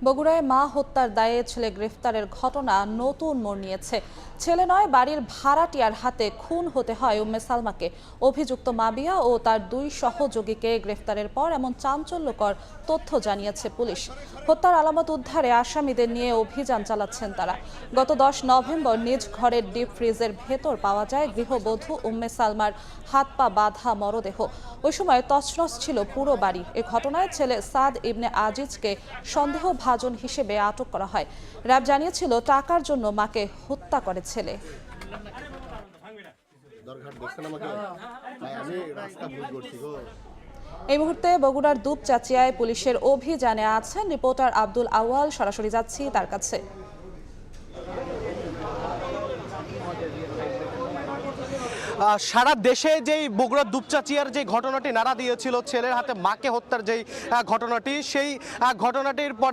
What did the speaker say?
বগুড়ায় মা হত্যার দায়ে ছেলে গ্রেফতারের ঘটনা নতুন মোড় নিয়েছে। ছেলে নয়, বাড়ির ভাড়াটিয়ার হাতে খুন হতে হয় উম্মে সালমাকে। অভিযুক্ত মাবিয়া ও তার দুই সহযোগীকে গ্রেফতারের পর এমন চাঞ্চল্যকর তথ্য জানিয়েছে পুলিশ। হত্যার আলামত উদ্ধারে আসামিদের নিয়ে অভিযান চালাচ্ছেন তারা। গত 10 নভেম্বর নিজ ঘরের ডিপ ফ্রিজের ভেতর পাওয়া যায় গৃহবধূ উম্মে সালমার হাত পা বাঁধা মরদেহ। ওই সময় তছনছ ছিল পুরো বাড়ি। এ ঘটনায় ছেলে সাদ ইবনে আজিজকে সন্দেহভাজন হিসেবে আটক করা হয়। র্যাব জানিয়েছিল টাকার জন্য মাকে হত্যা করে ছেলে। এই মুহূর্তে বগুড়ার দুপচাচিয়ায় পুলিশের অভিযানে আছেন রিপোর্টার আব্দুল আওয়াল। সরাসরি যাচ্ছি তার কাছে। সারা দেশে যেই বগুড়ার দুপচাচিয়ার যে ঘটনাটি নাড়া দিয়েছিল, ছেলের হাতে মাকে হত্যার যেই ঘটনাটি, সেই ঘটনাটির পর